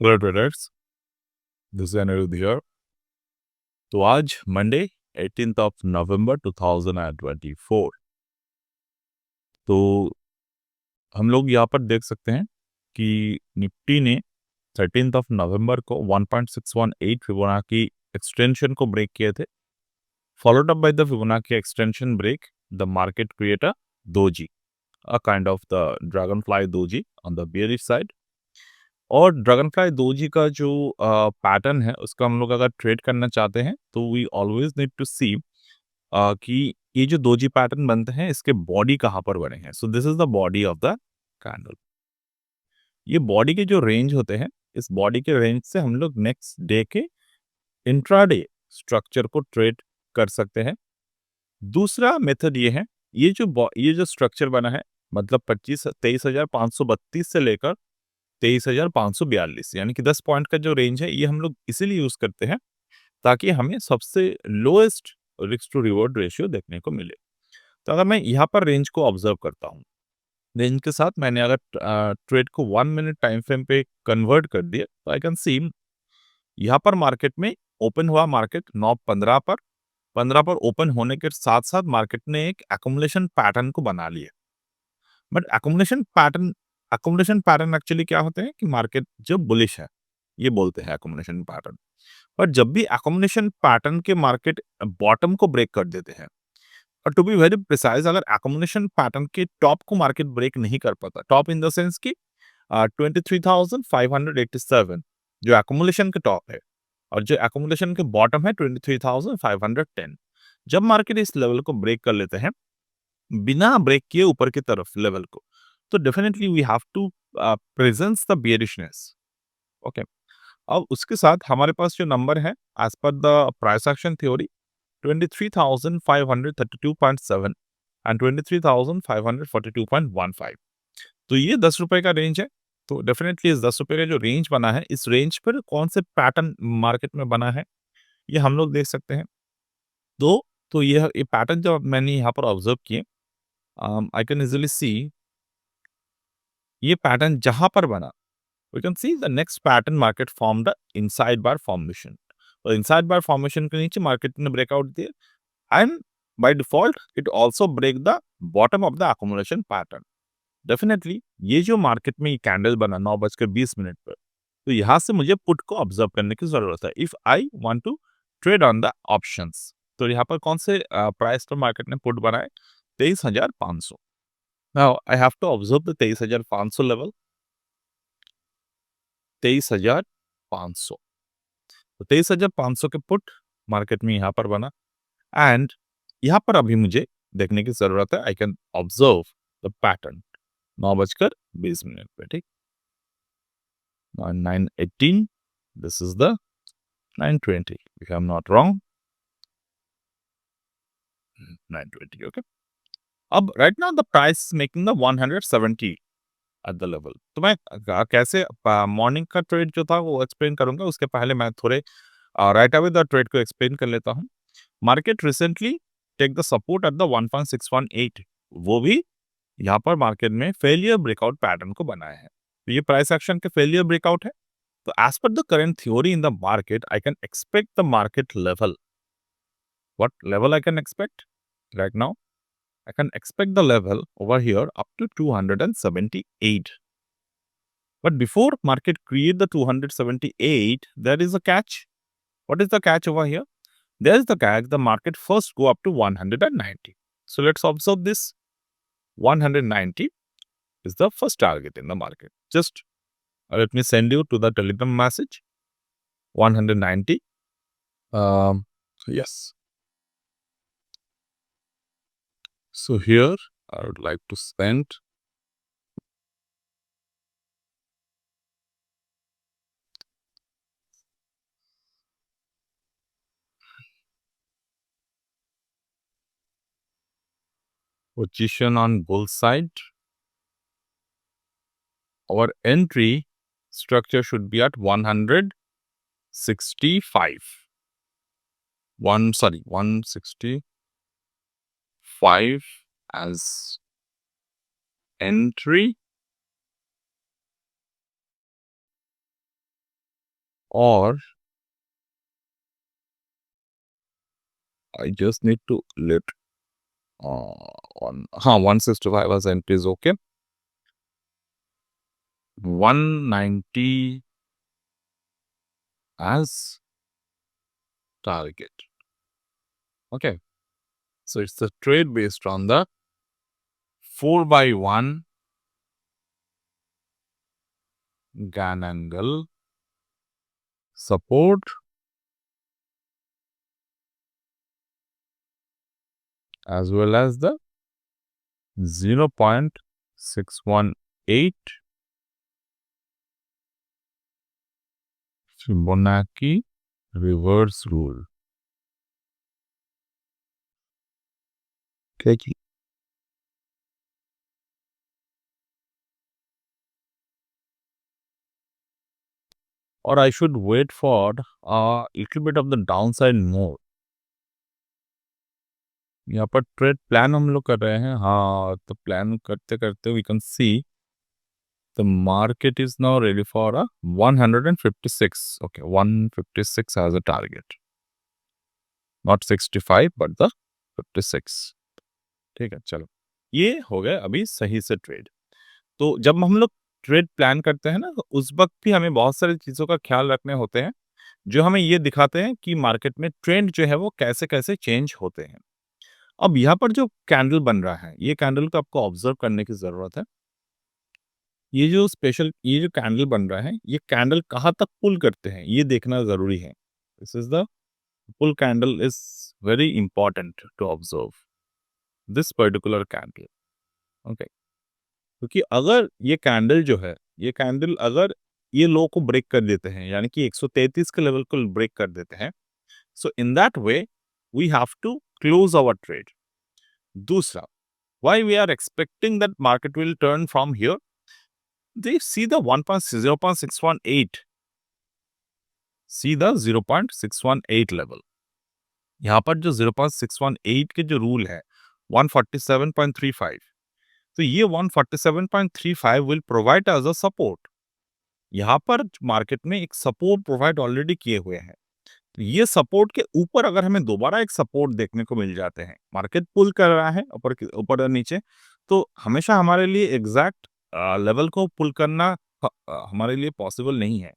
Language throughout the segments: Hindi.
Hello traders, this is Aniruddha here. तो आज मंडे 18th ऑफ नवंबर 2024। तो हम लोग यहाँ पर देख सकते हैं कि निफ्टी ने 13th ऑफ नवंबर को 1.618 फिबोनाची एक्सटेंशन को ब्रेक किए थे। Followed up by the Fibonacci extension break, the market create a doji, a kind of the dragonfly doji on the bearish side। और ड्रैगनफ्लाई दोजी का जो पैटर्न है उसका हम लोग अगर ट्रेड करना चाहते हैं तो वी ऑलवेज नीड टू सी कि ये जो दोजी पैटर्न बनते हैं इसके बॉडी कहाँ पर बने हैं। So this is the body of the candle. ये बॉडी के जो रेंज होते हैं, इस बॉडी के रेंज से हम लोग नेक्स्ट डे के इंट्राडे स्ट्रक्चर को ट्रेड कर सकते हैं। दूसरा मेथड ये है, ये जो स्ट्रक्चर बना है, मतलब 23,532 से लेकर 23,542, यानी कि 10 पॉइंट का जो रेंज है, ये हम लोग इसीलिए यूज करते हैं ताकि हमें सबसे lowest risk to reward ratio देखने को मिले। तो अगर मैं यहाँ पर रेंज को ऑब्जर्व करता हूँ, रेंज के साथ मैंने अगर ट्रेड को 1 मिनट टाइम फ्रेम पे कन्वर्ट कर दिया तो आई कैन सी यहाँ पर मार्केट में ओपन हुआ, मार्केट 9:15 पर 15 पर ओपन होने के साथ साथ मार्केट ने एक एकुमुलेशन पैटर्न को बना लिया। बट एकुमुलेशन पैटर्न एक्चुअली क्या होते हैं कि मार्केट जब बुलिश है, ये बोलते हैं एकुमुलेशन पैटर्न। पर जब भी एकुमुलेशन पैटर्न के मार्केट बॉटम को ब्रेक कर देते हैं, और टू बी वेरी प्रिसाइज, अगर एकुमुलेशन पैटर्न के टॉप को मार्केट ब्रेक नहीं कर पाता, टॉप इन द सेंस की 23,587 जो एकुमुलेशन के टॉप है, और जो एकुमुलेशन के बॉटम है 23,510, जब मार्केट इस लेवल को ब्रेक कर लेते हैं बिना ब्रेक किए ऊपर की तरफ लेवल को, तो definitely we have to presence the bearishness. Okay, अब उसके साथ हमारे पास जो नंबर है as per the price action theory 23,532.7 and 23,542.15, तो ये 10 रुपए का रेंज है। तो डेफिनेटली इस 10 रुपए का जो रेंज बना है, इस रेंज पर कौन से पैटर्न मार्केट में बना है ये हम लोग देख सकते हैं। तो ये पैटर्न जब मैंने यहाँ पर ऑब्जर्व किए, आई कैन इजिली सी ये पैटर्न जहां पर बना, we can see the next pattern market formed the inside bar formation। तो inside bar formation के नीचे मार्केट ने ब्रेकआउट दिया, and by default it also break the bottom of the accumulation pattern। Definitely ये जो मार्केट में ये कैंडल बना 9:20 पर, तो यहाँ से मुझे पुट को ऑब्जर्व करने की जरूरत है if I want to trade on the options. तो यहाँ पर कौन से प्राइस पर मार्केट ने पुट बनाए? 23,500। Now I have to observe the 23,500 level, 23,500। तो 23,500 के पुट मार्केट में यहाँ पर बना, एंड यहाँ पर अभी मुझे देखने की जरूरत है, I can observe the pattern 9:20 पे, ठीक। 9:18, this is the 9:20 if I am not wrong, 9:20। Okay, अब right now the price making the 170 at the level. तो मैं कैसे मॉर्निंग का ट्रेड जो था वो एक्सप्लेन करूंगा, उसके पहले मैं थोड़े राइट अवे द ट्रेड को एक्सप्लेन कर लेता हूँ। Market recently take the support at the 1.618, वो भी यहाँ पर मार्केट में फेलियर ब्रेकआउट पैटर्न को बनाया है। तो ये प्राइस एक्शन के फेलियर ब्रेकआउट है। तो as per the current theory in the market, I can expect the market level. What level I can expect right now? I can expect the level over here up to 278. But before market create the 278, there is a catch. What is the catch over here? There is the catch, the market first go up to 190. So let's observe this. 190 is the first target in the market. Just let me send you to the Telegram message. 190. Yes. So here I would like to send position on bull side. Our entry structure should be at 165. 165 as entry, और I just need to let on 165 as entries. Okay, 190 as target. Okay, so it's a trade based on the 4/1 Gann angle support as well as the 0.618 Fibonacci reverse rule. Okay. Or I should wait for a little bit of the downside more. यहाँ पर ट्रेड प्लान हम लोग कर रहे हैं. हाँ, तो प्लान करते करते we can see the market is now ready for a 156. Okay, 156 as a target, not 65 but the 56. ठीक है, चलो ये हो गए अभी सही से ट्रेड. तो जब हम लोग ट्रेड प्लान करते हैं ना, तो उस वक्त भी हमें बहुत सारी चीजों का ख्याल रखने होते हैं जो हमें ये दिखाते हैं कि मार्केट में ट्रेंड जो है वो कैसे कैसे चेंज होते हैं. अब यहाँ पर जो कैंडल बन रहा है, ये कैंडल को आपको ऑब्जर्व करने की जरूरत है. ये जो कैंडल बन रहा है, ये कैंडल कहाँ तक पुल करते हैं ये देखना जरूरी है. This is the pull candle is very important to observe this particular candle. Okay, क्योंकि अगर ये कैंडल जो है, ये कैंडल अगर ये लो को ब्रेक कर देते हैं, यानी कि 133 के लेवल को ब्रेक कर देते हैं, so in that way we have to close our trade. दूसरा, why we are expecting that market will turn from here, they see the 0.618, see the 0.618 level. यहाँ पर जो 0.618 के जो रूल है 147.35, तो ये 147.35 will provide as a support. यहाँ पर मार्केट में एक सपोर्ट प्रोवाइड ऑलरेडी किए हुए हैं. तो ये सपोर्ट के ऊपर अगर हमें दोबारा एक सपोर्ट देखने को मिल जाते हैं, मार्केट पुल कर रहा है ऊपर ऊपर और नीचे, तो हमेशा हमारे लिए एग्जैक्ट लेवल को पुल करना हमारे लिए पॉसिबल नहीं है.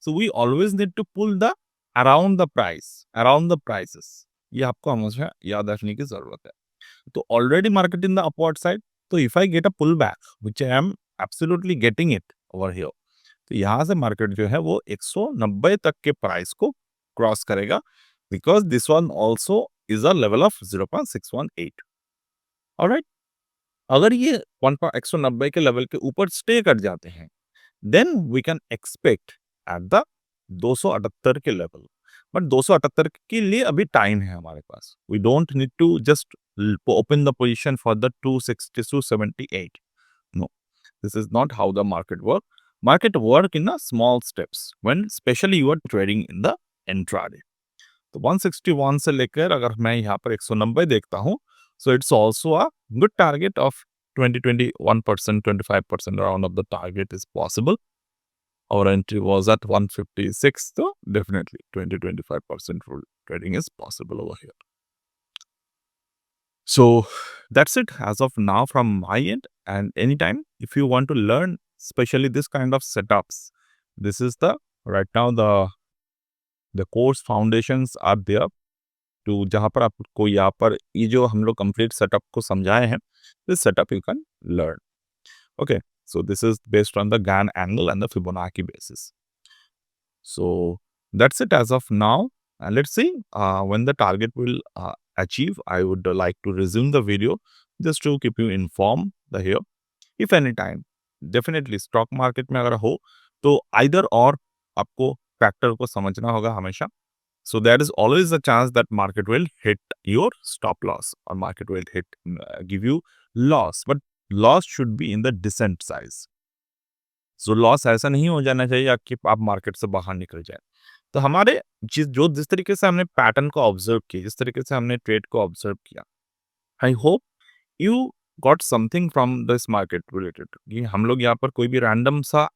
So we always need to pull the around the price, around the prices. ये आपको हमेशा याद रखने की जरूरत है. तो already market in the upward side, तो if I get a pull back which I am absolutely getting it over here, तो यहाँ से मार्केट जो है वो 190 तक के प्राइस को क्रॉस करेगा, because this one also is a level of 0.618. Alright, अगर ये 190 के लेवल के ऊपर स्टे कर जाते हैं, then we can expect at the 278 के लेवल. बट 278 के लिए अभी टाइम है हमारे पास. We don't need to just open the position for the 260 to 78. No, this is not how the market work. Market work in a small steps when especially you are trading in the intraday. तो 161 से लेकर अगर मैं यहाँ पर 190 देखता हूँ, so it's also a good target of 21%, 25% around of the target is possible. Our entry was at 156, so definitely 20-25% trading is possible over here. So that's it as of now from my end. And anytime if you want to learn especially this kind of setups, this is the right now the course foundations are there to जहाँ पर आपको यहाँ पर ये जो हम लोग complete setup को समझाए हैं, this setup you can learn. Okay, so this is based on the Gann angle and the Fibonacci basis. So that's it as of now. And let's see when the target will achieve. I would like to resume the video just to keep you informed the here. If any time, definitely stock market में अगर हो तो either or आपको factor को समझना होगा हमेशा. So there is always a chance that market will hit your stop loss or market will hit give you loss, but loss should be in the descent size. So loss ऐसा नहीं हो जाना चाहिए कि आप मार्केट से बाहर निकल जाए. तो हमारे जिस तरीके से हमने पैटर्न को ऑब्जर्व किया, जिस तरीके से हमने ट्रेड को ऑब्जर्व किया, I hope you got something from this market related. कि हम लोग यहाँ पर कोई भी रैंडम सा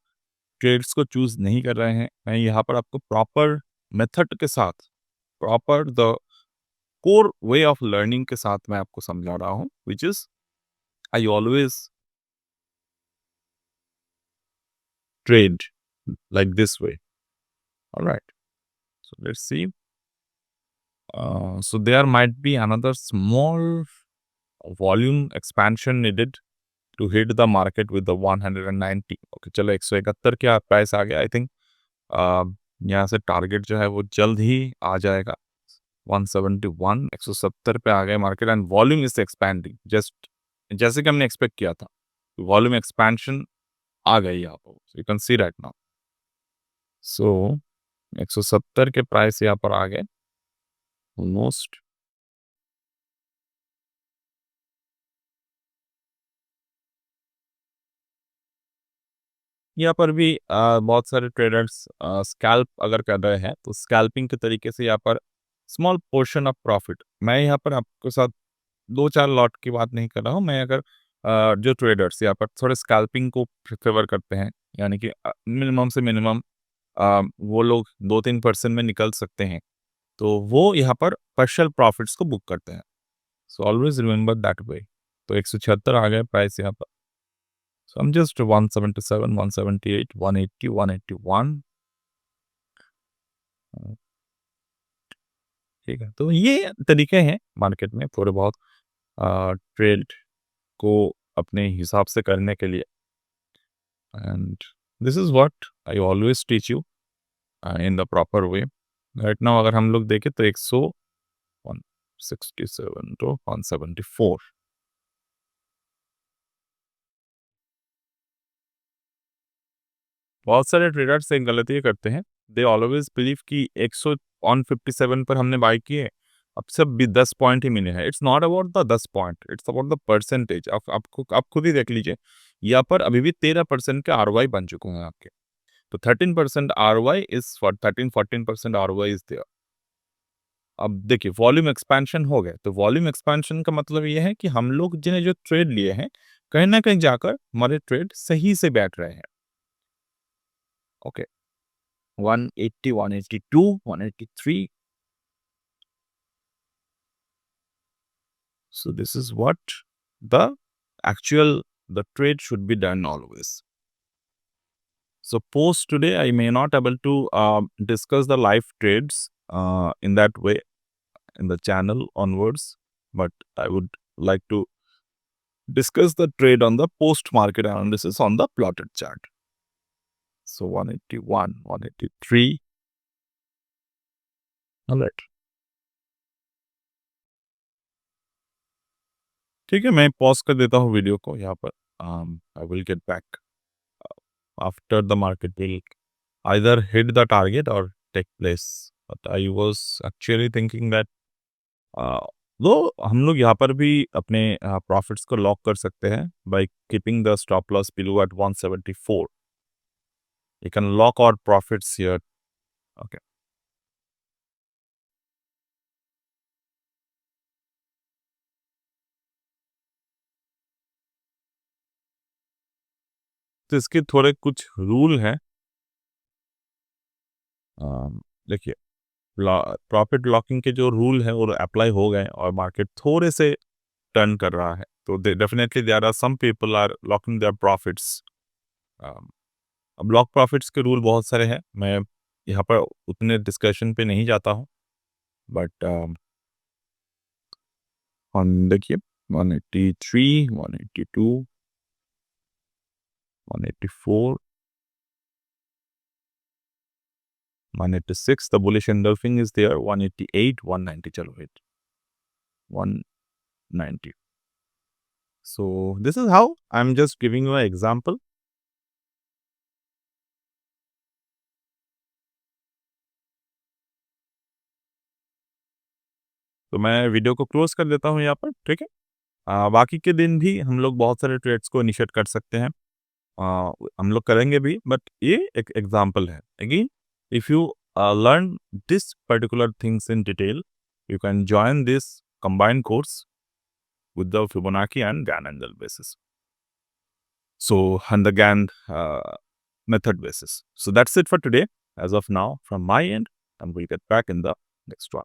ट्रेड्स को चूज नहीं कर रहे हैं, मैं यहाँ पर आपको प्रॉपर मेथड के साथ, proper the core way of learning के साथ मैं आपको समझा रहा हूँ, which is I always trade like this way. All right. So let's see. So there might be another small volume expansion needed to hit the market with the 190. Okay, चलो 171 क्या प्राइस आ गया. I think यहाँ से टारगेट जो है वो जल्द ही आ जाएगा. 171, 170 पे आ गए market and volume is expanding. Just जैसे कि हमने एक्सपेक्ट किया था, वॉल्यूम एक्सपेंशन आ गई यहाँ पर. You can see right now. So 170 के प्राइस यहाँ पर आ गए ऑलमोस्ट. यहाँ पर भी बहुत सारे ट्रेडर्स स्कैल्प अगर कर रहे हैं तो स्कैल्पिंग के तरीके से यहाँ पर स्मॉल पोर्शन ऑफ प्रॉफिट. मैं यहाँ पर आपके साथ 2-4 लॉट की बात नहीं कर रहा हूँ. मैं अगर जो ट्रेडर्स यहाँ पर थोड़े स्कैल्पिंग को फेवर करते हैं, यानी कि मिनिमम से मिनिमम वो लोग 2-3% में निकल सकते हैं, तो वो यहाँ पर पार्शियल प्रॉफिट्स को बुक करते हैं. So always remember that way. तो 176 आ गए प्राइस यहाँ पर. So I'm just 177, 178, 180, 181. ठीक है, तो ये तरीके हैं मार्केट में थोड़े बहुत ट्रेड को अपने हिसाब से करने के लिए. And this is what I always teach you in the proper way. Right now अगर हम लोग देखें तो 167 to 174. बहुत सारे ट्रेडर्स एक गलती ये करते हैं. दे ऑलवेज बिलीव कि 157 पर हमने बाई किए, अब सब भी 10 पॉइंट ही मिले हैं. It's not about the 10 point, it's about the percentage. आप खुद ही देख लीजिए, यहाँ पर अभी भी 13% के आरओआई बन चुके हैं आपके. तो 13% ROI is for 13-14% ROI is there. अब देखिए वॉल्यूम एक्सपेंशन हो गए, तो वॉल्यूम एक्सपेंशन का मतलब ये है कि हम लोग जिन्हें जो ट्रेड लिए हैं, कहीं ना कहीं जाकर हमारे ट्रेड सही से बैठ रहे हैं. Okay, 180, 182, 183. So this is what the the trade should be done always. So post today, I may not able to discuss the live trades in that way in the channel onwards, but I would like to discuss the trade on the post market analysis on the plotted chart. So 181, 183. All right. ठीक है, मैं पॉज कर देता हूँ वीडियो को यहाँ पर. I will get back after the market will either hit the target or take place. But I was actually thinking that दो हम लोग यहाँ पर भी अपने प्रॉफिट्स को लॉक कर सकते हैं by keeping the stop loss below at 174. You can lock our profits here. Okay. तो इसके थोड़े कुछ रूल हैं. देखिए, प्रॉफिट लॉकिंग के जो रूल है वो अप्लाई हो गए और मार्केट थोड़े से टर्न कर रहा है. तो definitely there are some people are locking their profits. अब लॉक प्रॉफिट्स के रूल बहुत सारे हैं, मैं यहाँ पर उतने डिस्कशन पे नहीं जाता हूँ. बट देखिए 183, 182, 184, 186. The bullish engulfing is there. 188, 190. चलो hit 190. So this is how I'm just giving you an example. तो मैं वीडियो को क्लोज कर देता हूँ यहाँ पर. ठीक है, बाकी के दिन भी हम लोग बहुत सारे ट्रेड्स को इनिशिएट कर सकते हैं. हम लोग करेंगे भी, बट ये एक एग्जाम्पल है. Again if you learn this particular things in detail, you can join this combined course with the Fibonacci and Gann angle basis. So and the Gann method basis. So that's it for today. As of now, from my end, and we'll get back in the next one.